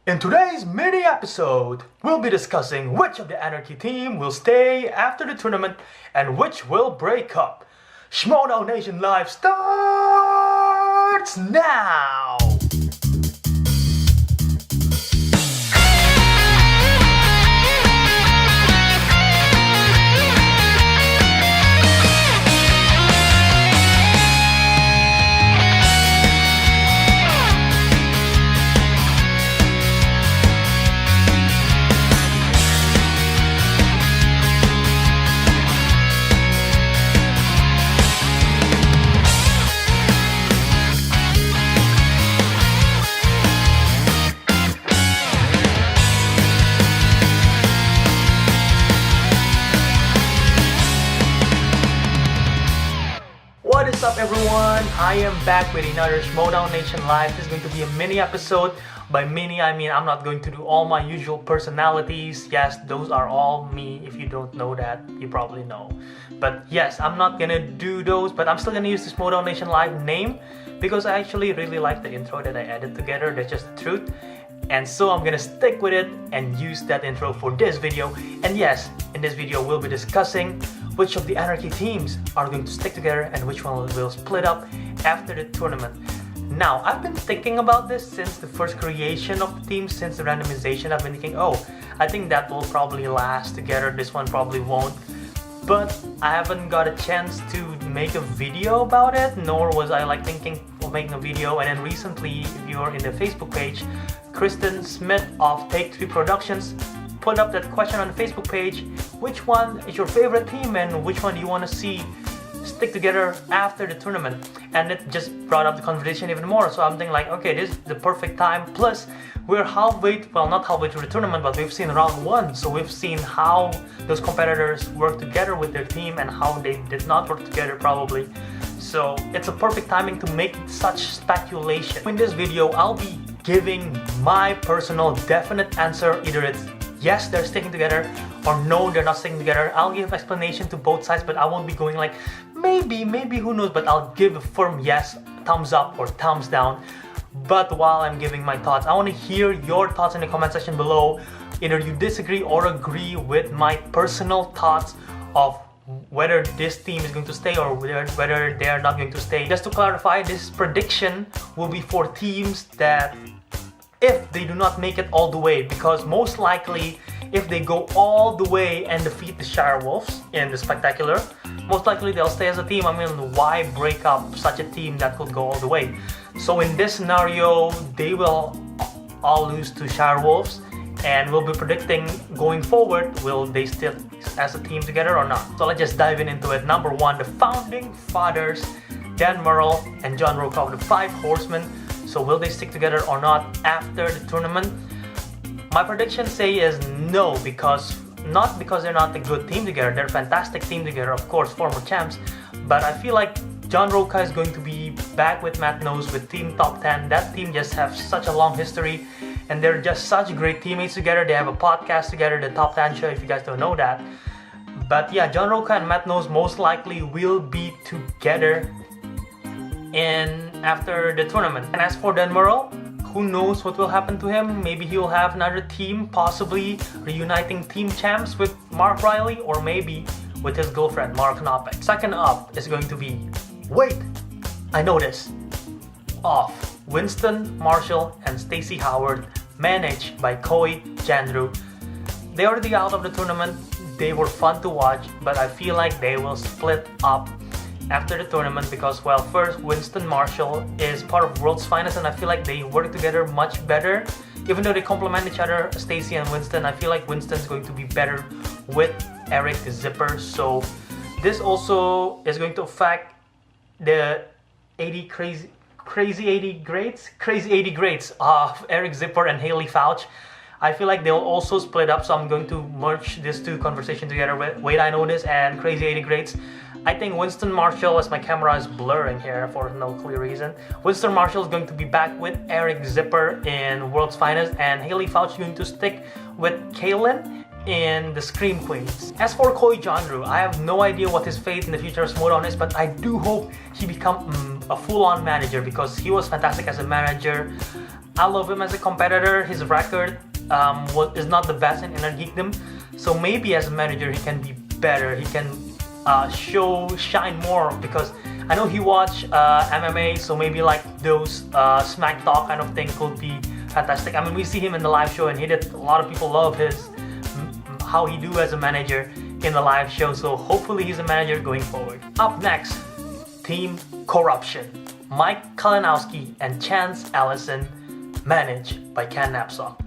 In today's mini episode, we'll be discussing which of the Anarchy Team will stay after the tournament and which will break up. Schmoedown Nation Live starts now! What is up everyone? I am back with another Schmoedown Nation Live. This is going to be a mini episode. By mini I mean I'm not going to do all my usual personalities. Yes, those are all me. If you don't know that, you probably know. But yes, I'm not gonna do those, but I'm still gonna use the Schmoedown Nation Live name because I actually really like the intro that I added together. That's just the truth. And so I'm gonna stick with it and use that intro for this video. And yes, in this video we'll be discussing which of the Anarchy teams are going to stick together and which one will split up after the tournament. Now, I've been thinking about this since the first creation of the team, since the randomization. I've been thinking, oh, I think that will probably last together, this one probably won't. But I haven't got a chance to make a video about it, nor was I thinking of making a video. And then recently, if you're in the Facebook page, Kristen Smith of Take 3 Productions put up that question on the Facebook page, which one is your favorite team and which one do you want to see stick together after the tournament? And it just brought up the conversation even more. So I'm thinking okay, this is the perfect time. Plus, we're halfway, well, not halfway through the tournament, but we've seen round 1. So we've seen how those competitors work together with their team and how they did not work together probably. So it's a perfect timing to make such speculation. In this video, I'll be giving my personal definite answer. Either it's yes, they're sticking together, or no, they're not sticking together. I'll give explanation to both sides, but I won't be going maybe, who knows, but I'll give a firm yes, thumbs up or thumbs down. But while I'm giving my thoughts, I want to hear your thoughts in the comment section below. Either you disagree or agree with my personal thoughts of whether this team is going to stay or whether they are not going to stay. Just to clarify, this prediction will be for teams that if they do not make it all the way, because most likely if they go all the way and defeat the Shire Wolves in the Spectacular, most likely they'll stay as a team. I mean, why break up such a team that could go all the way? So in this scenario, they will all lose to Shire Wolves, and we'll be predicting going forward, will they still as a team together or not? So let's just dive into it. Number 1, the founding fathers, Dan Murrell and John Roca of the Five Horsemen. So will they stick together or not after the tournament? My prediction is no, not because they're not a good team together. They're a fantastic team together, of course, former champs. But I feel like John Roca is going to be back with Matt Knows with Team Top 10. That team just has such a long history and they're just such great teammates together. They have a podcast together, the Top 10 show, if you guys don't know that. But yeah, John Roca and Matt Knows most likely will be together after the tournament. And as for Dan Murrell, who knows what will happen to him? Maybe he will have another team, possibly reuniting team champs with Mark Riley, or maybe with his girlfriend Mark Knopek. Second up is going to be, wait, I know this, of Winston Marshall and Stacey Howard, managed by Koi Jandrew. They're already out of the tournament. They were fun to watch, but I feel like they will split up after the tournament because, well, first, Winston Marshall is part of World's Finest and I feel like they work together much better. Even though they complement each other, Stacey and Winston, I feel like Winston's going to be better with Eric Zipper. So this also is going to affect the crazy 80 greats of Eric Zipper and Haley Fouch. I feel like they'll also split up, so I'm going to merge these two conversations together with Wait I Know This and Crazy 80 Greats. I think Winston Marshall, as my camera is blurring here for no clear reason, Winston Marshall is going to be back with Eric Zipper in World's Finest, and Haley Fouch is going to stick with Kaylin in the Scream Queens. As for Koi Janru, I have no idea what his fate in the future of Schmoedown is, but I do hope he become a full-on manager because he was fantastic as a manager. I love him as a competitor. His record is not the best in Inner Geekdom, so maybe as a manager he can be better. He can shine more because I know he watched MMA, so maybe like those smack talk kind of thing could be fantastic. I mean, we see him in the live show and a lot of people love his how he do as a manager in the live show, so hopefully he's a manager going forward. Up next, Team Corruption. Mike Kalinowski and Chance Allison, managed by Ken Napzok.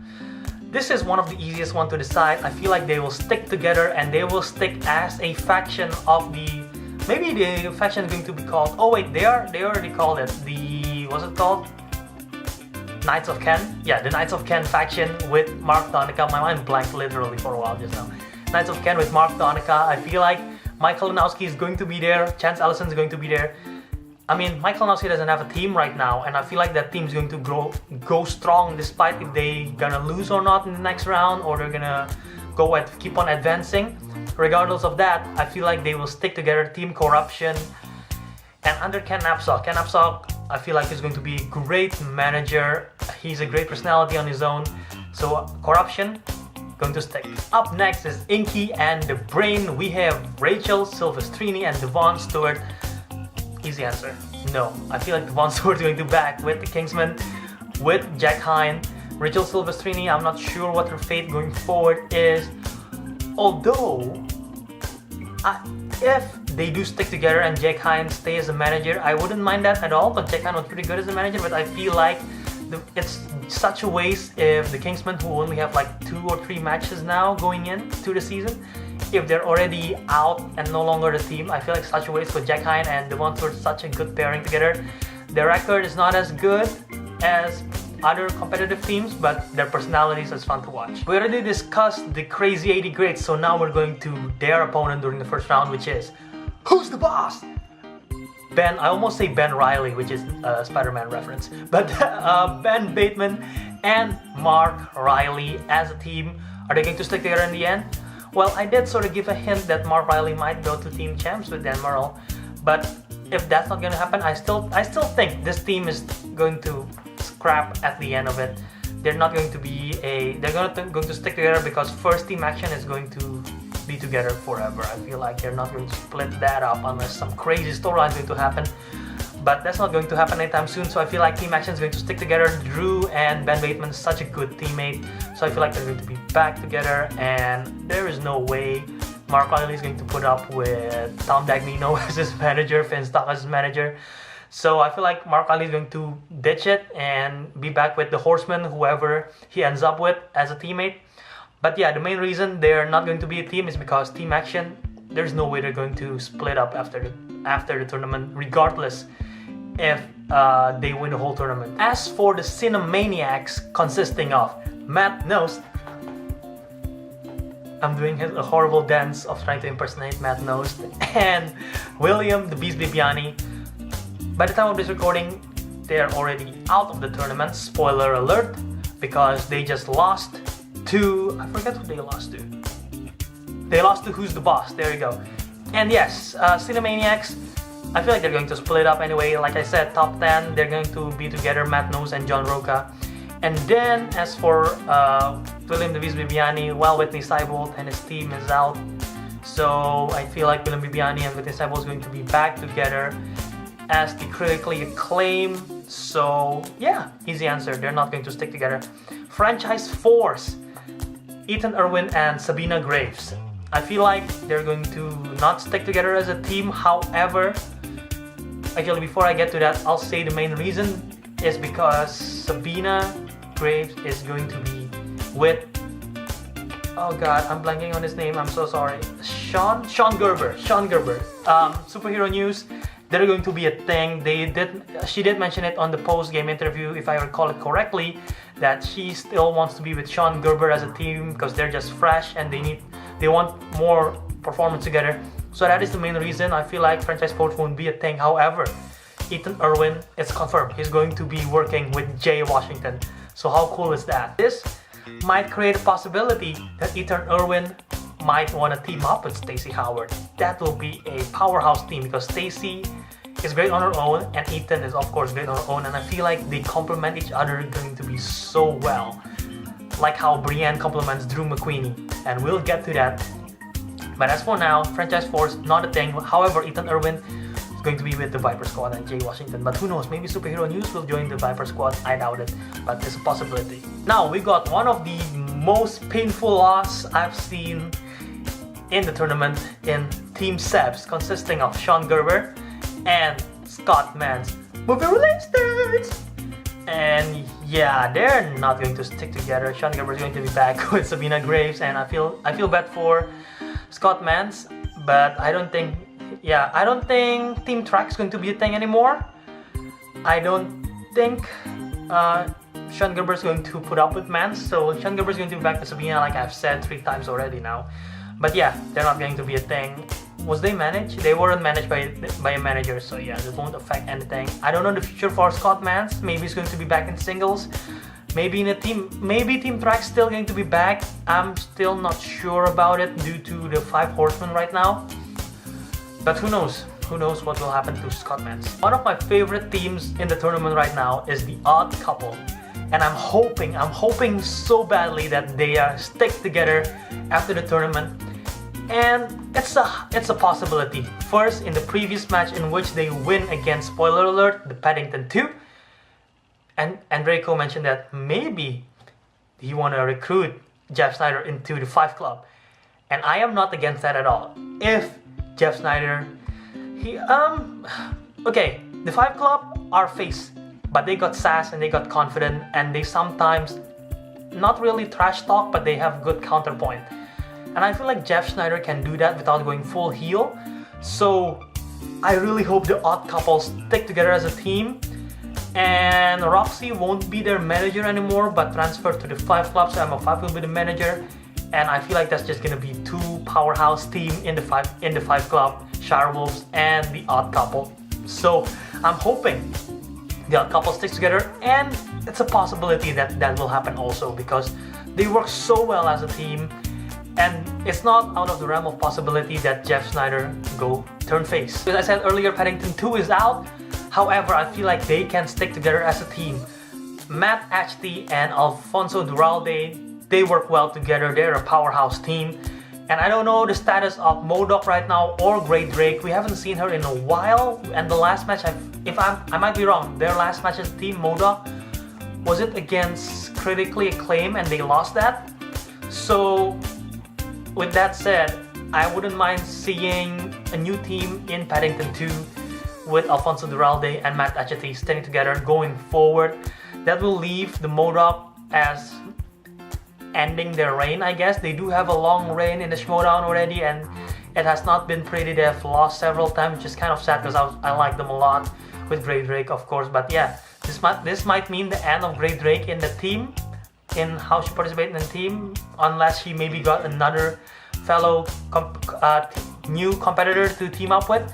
This is one of the easiest one to decide. I feel like they will stick together and they will stick as a faction of maybe the faction is going to be called, oh wait, they already called it, what's it called? Knights of Ken? Yeah, the Knights of Ken faction with Mark Donica. My mind blanked literally for a while just now. Knights of Ken with Mark Donica. I feel like Mike Kalinowski is going to be there. Chance Allison is going to be there. I mean, Mike Kalinowski doesn't have a team right now, and I feel like that team is going to go strong despite if they gonna lose or not in the next round, or they're gonna keep on advancing. Regardless of that, I feel like they will stick together. Team Corruption. And under Ken Napzok, I feel like he's going to be a great manager. He's a great personality on his own. So Corruption, going to stick. Up next is Inky and the Brain. We have Rachel Silvestrini and Devon Stewart. Easy answer, no. I feel like Devon Stewart is going to back with the Kingsman, with Jack Hine. Rachel Silvestrini, I'm not sure what her fate going forward is. Although, if they do stick together and Jack Hine stay as a manager, I wouldn't mind that at all, but Jack Hine was pretty good as a manager, but I feel like it's such a waste if the Kingsmen, who only have like 2 or 3 matches now going into the season, if they're already out and no longer the team, I feel like such a waste for Jack Hine and Devon Stewart, such a good pairing together. Their record is not as good as other competitive teams, but their personalities is fun to watch. We already discussed the Crazy 80 Greats, so now we're going to their opponent during the first round, which is Who's the Boss? I almost say Ben Riley, which is a Spider-Man reference, but Ben Bateman and Mark Riley as a team. Are they going to stick together in the end? Well, I did sort of give a hint that Mark Riley might go to Team Champs with Dan Murrell, but if that's not going to happen, I still think this team is going to scrap at the end of it. They're not going to be they're going to stick together because first team action is going to be together forever. I feel like they're not going to split that up unless some crazy storyline is going to happen. But that's not going to happen anytime soon, so I feel like Team Action is going to stick together. Drew and Ben Bateman is such a good teammate, so I feel like they're going to be back together, and there is no way Mark Riley is going to put up with Tom Dagnino as his manager, Finn Stock as his manager. So I feel like Mark Riley is going to ditch it and be back with the Horsemen, whoever he ends up with as a teammate. But yeah, the main reason they're not going to be a team is because Team Action, there's no way they're going to split up after the tournament, regardless if they win the whole tournament. As for the Cinemaniacs, consisting of Matt Nost, I'm doing a horrible dance of trying to impersonate Matt Nost, and William the Beast Bibiani. By the time of this recording, they're already out of the tournament. Spoiler alert, because they just lost to, I forget who they lost to. They lost to Who's the Boss, there you go. And yes, Cinemaniacs, I feel like they're going to split up anyway. Like I said, top 10, they're going to be together, Matt Nost and John Roca. And then, as for William Davis Bibiani, well, Whitney Seibold and his team is out. So I feel like William Bibiani and Whitney Seibold is going to be back together as the critically acclaimed. So yeah, easy answer. They're not going to stick together. Franchise Force, Ethan Irwin and Sabina Graves. I feel like they're going to not stick together as a team. However, actually before I get to that, I'll say the main reason is because Sabina Graves is going to be with, oh god, I'm blanking on his name, I'm so sorry. Sean Gerber. Superhero News, they're going to be a thing. She did mention it on the post-game interview, if I recall it correctly, that she still wants to be with Sean Gerber as a team because they're just fresh and they want more performance together. So that is the main reason. I feel like Franchise Force won't be a thing. However, Ethan Irwin, it's confirmed, he's going to be working with Jay Washington. So how cool is that? This might create a possibility that Ethan Irwin might want to team up with Stacey Howard. That will be a powerhouse team because Stacey is great on her own and Ethan is of course great on her own, and I feel like they complement each other going to be so well. Like how Brienne complements Drew McQueenie, and we'll get to that. But as for now, franchise force not a thing. However, Ethan Irwin is going to be with the Viper Squad and Jay Washington. But who knows, maybe Superhero News will join the Viper Squad. I doubt it, but it's a possibility. Now we got one of the most painful loss I've seen in the tournament in Team Sebs, consisting of Sean Gerber and Scott Mans. Movie release dates! And yeah, they're not going to stick together. Sean Gerber is going to be back with Sabina Graves, and I feel bad for Scott Mans, but I don't think Team Track is going to be a thing anymore. I don't think Sean Gerber is going to put up with Mans, so Sean Gerber is going to be back with Sabina, like I've said 3 times already now. But yeah, they're not going to be a thing. Was they managed? They weren't managed by a manager, so yeah, it won't affect anything. I don't know the future for Scott Mans. Maybe he's going to be back in singles. Maybe in a team. Maybe Team Track's still going to be back. I'm still not sure about it due to the Five Horsemen right now. But who knows? Who knows what will happen to Scott Mans? One of my favorite teams in the tournament right now is the Odd Couple. And I'm hoping so badly that they stick together after the tournament. And it's a possibility. First, in the previous match in which they win against, spoiler alert, the Paddington 2. And Enrico mentioned that maybe he want to recruit Jeff Snyder into the 5 Club. And I am not against that at all. If Jeff Snyder, okay, the 5 Club are face, but they got sass and they got confident, and they sometimes not really trash talk, but they have good counterpoint. And I feel like Jeff Snyder can do that without going full heel. So I really hope the Odd Couple stick together as a team. And Roxy won't be their manager anymore, but transfer to the 5 Club. So MO5 will be the manager. And I feel like that's just gonna be 2 powerhouse team in the 5 Club, Shirewolves and the Odd Couple. So I'm hoping the Odd Couple sticks together, and it's a possibility that will happen also because they work so well as a team. And it's not out of the realm of possibility that Jeff Snyder go turn face. As I said earlier, Paddington 2 is out. However, I feel like they can stick together as a team. Matt Ashty and Alfonso Duralde, they work well together. They're a powerhouse team. And I don't know the status of Modok right now or Great Drake. We haven't seen her in a while. And the last match, I might be wrong, their last match as a team, Modok, was it against Critically Acclaimed and they lost that? So with that said, I wouldn't mind seeing a new team in Paddington 2 with Alfonso Duralde and Matt Achete standing together going forward. That will leave the Modok as ending their reign, I guess. They do have a long reign in the Schmoedown already, and it has not been pretty. They have lost several times, which is kind of sad because I like them a lot with Great Drake, of course. But yeah, this might mean the end of Great Drake in the team, in how she participated in the team, unless she maybe got another fellow new competitor to team up with.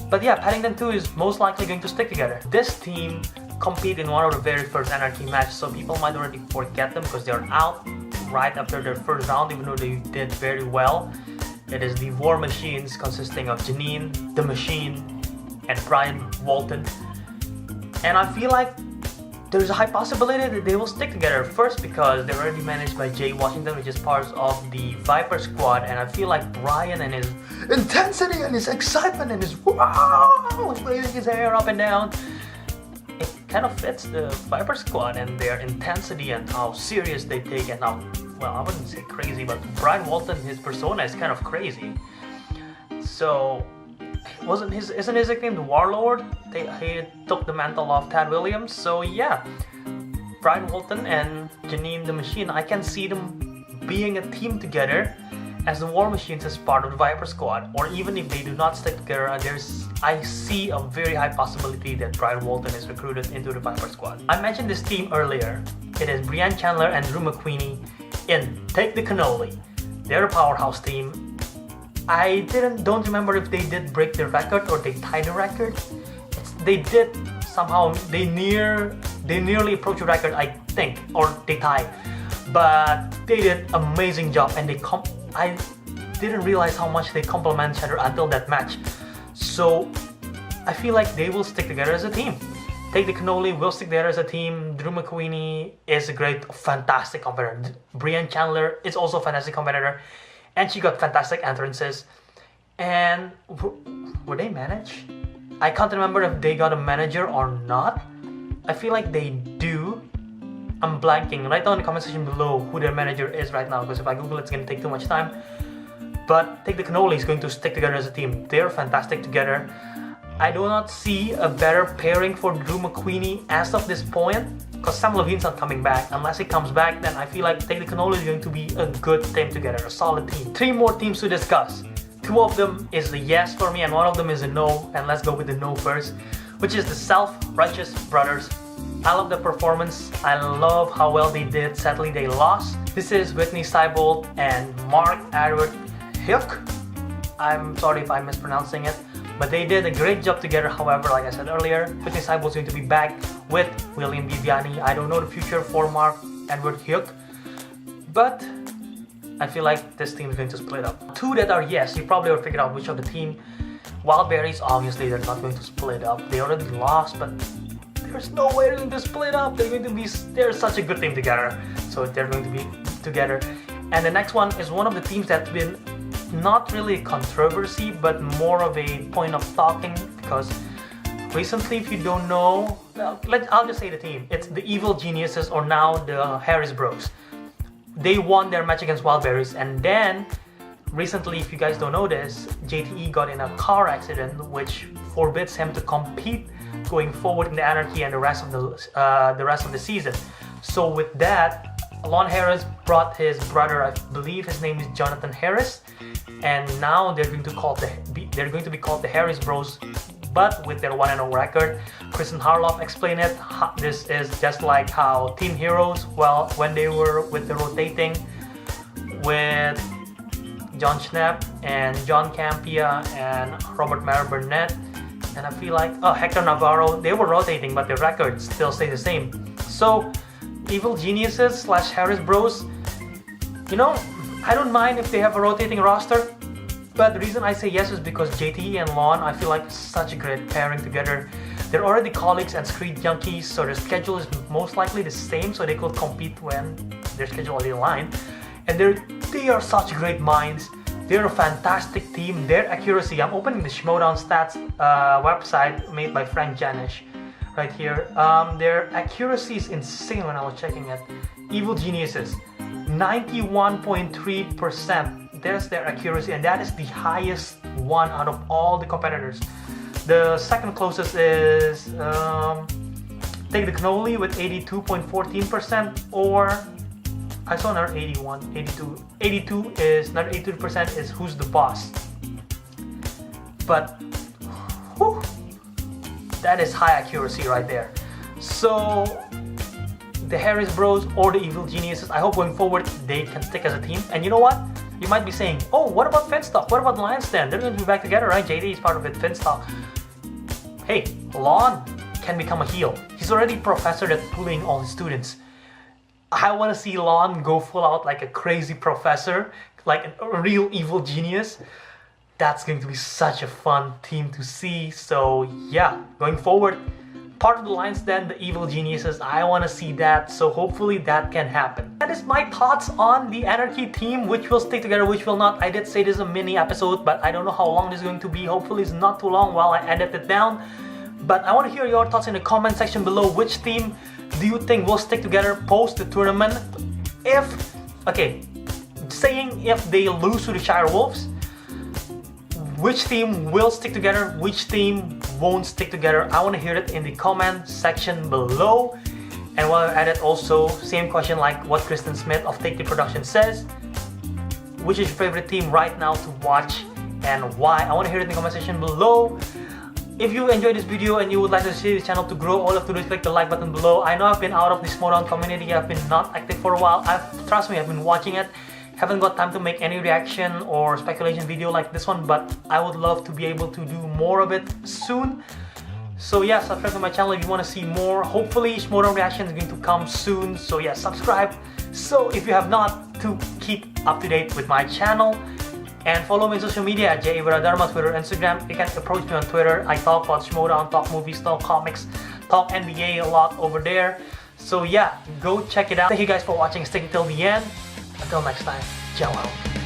But yeah, Paddington 2 is most likely going to stick together. This team compete in one of the very first Anarchy matches, so people might already forget them because they're out right after their first round, even though they did very well. It is the War Machines, consisting of Janine, The Machine, and Brian Walton. And I feel like there's a high possibility that they will stick together. First, because they're already managed by Jay Washington, which is part of the Viper Squad, and I feel like Brian and his intensity and his excitement and his wow, waving his hair up and down, it kind of fits the Viper Squad and their intensity and how serious they take and how, well, I wouldn't say crazy, but Brian Walton, his persona is kind of crazy. So isn't his nickname the Warlord? He took the mantle of Tad Williams. So yeah, Brian Walton and Janine the Machine, I can see them being a team together as the War Machines as part of the Viper Squad. Or even if they do not stick together, I see a very high possibility that Brian Walton is recruited into the Viper Squad. I mentioned this team earlier. It is Brianne Chandler and Drew McQueenie in Take the Cannoli. They're a powerhouse team. I don't remember if they did break the record or they tied the record. They did somehow. They nearly approached the record, I think, or they tied. but they did amazing job, and I didn't realize how much they complement each other until that match. So I feel like they will stick together as a team. Take the Cannoli will stick together as a team. Drew McQueenie is a fantastic competitor. Brienne Chandler is also a fantastic competitor, and she got fantastic entrances. And were they managed? I can't remember if they got a manager or not. I feel like they do. I'm blanking. Write down in the comment section below who their manager is right now, because if I Google it's going to take too much time. But Take the Cannoli is going to stick together as a team. They're fantastic together. I do not see a better pairing for Drew McQueenie as of this point, because Sam Levine's not coming back. Unless he comes back, then I feel like Take the Cannoli is going to be a good team together, a solid team. 3 more teams to discuss. 2 of them is a yes for me, and 1 of them is a no. And let's go with the no first, which is the Self-Righteous Brothers. I love the performance. I love how well they did. Sadly, they lost. This is Whitney Seibold and Mark Edward Hook. I'm sorry if I'm mispronouncing it, but they did a great job together. However, like I said earlier, Whitney Seibold is going to be back with William Viviani. I don't know the future for Mark Edward Hook, but I feel like this team is going to split up. 2 that are yes, you probably will figure out which of the team. Wildberries, obviously they're not going to split up. They already lost, but there's no way they're going to split up. They're such a good team together. So they're going to be together. And the next one is one of the teams that's been not really a controversy, but more of a point of talking, because recently, if you don't know, I'll just say the team. It's the Evil Geniuses, or now the Harris Bros. They won their match against Wildberries, and then recently, if you guys don't know this, JTE got in a car accident which forbids him to compete going forward in the Anarchy and the rest of the season. So with that, Lon Harris brought his brother, I believe his name is Jonathan Harris, and now they're going to be called the Harris Bros, but with their 1-0 record. Kristen Harloff explained it. This is just like how Team Heroes, well, when they were with the rotating with John Schnapp and John Campia and Robert Mara Burnett, and I feel like Hector Navarro, they were rotating, but their records still stay the same. So Evil Geniuses / Harris Bros, you know, I don't mind if they have a rotating roster, but the reason I say yes is because JTE and Lon, I feel like such a great pairing together. They're already colleagues and street junkies, so their schedule is most likely the same, so they could compete when their schedule is aligned. And they are such great minds. They're a fantastic team. Their accuracy, I'm opening the Schmoedown Stats website made by Frank Janisch right here. Their accuracy is insane when I was checking it. Evil Geniuses, 91.3%. There's their accuracy, and that is the highest one out of all the competitors. The second closest is Take the Cannoli with 82.14%, or I saw another 82 is another 82% is Who's the Boss. But whew, that is high accuracy right there. So the Harris Bros or the Evil Geniuses, I hope going forward they can stick as a team. And you know what? You might be saying, oh, what about Finstock? What about Lions Den? They're going to be back together, right? JD is part of it, Finstock. Hey, Lon can become a heel. He's already professor at bullying all his students. I want to see Lon go full out like a crazy professor, like a real evil genius. That's going to be such a fun team to see. So yeah, going forward, part of the Lions Den, the Evil Geniuses, I want to see that. So hopefully that can happen. That is my thoughts on the Anarchy team, which will stick together, which will not. I did say this is a mini episode, but I don't know how long this is going to be. Hopefully it's not too long while I edit it down. But I want to hear your thoughts in the comment section below. Which team do you think will stick together post the tournament? Saying if they lose to the Shire Wolves, which team will stick together, which team won't stick together? I want to hear it in the comment section below. And while I edit also, same question like what Kristen Smith of Take the Production says. Which is your favorite team right now to watch and why? I want to hear it in the comment section below. If you enjoyed this video and you would like to see this channel to grow, all you have to do is click the like button below. I know I've been out of the Schmoedown community, I've been not active for a while. Trust me, I've been watching it. Haven't got time to make any reaction or speculation video like this one, but I would love to be able to do more of it soon. So yeah, subscribe to my channel if you want to see more. Hopefully Schmoedown reaction is going to come soon. So yeah, subscribe. So if you have not, to keep up to date with my channel. And follow me on social media at JABradharma, Twitter, Instagram. You can approach me on Twitter. I talk about Schmoedown, talk movies, talk comics, talk NBA a lot over there. So yeah, go check it out. Thank you guys for watching, sticking till the end. Until next time, ciao out.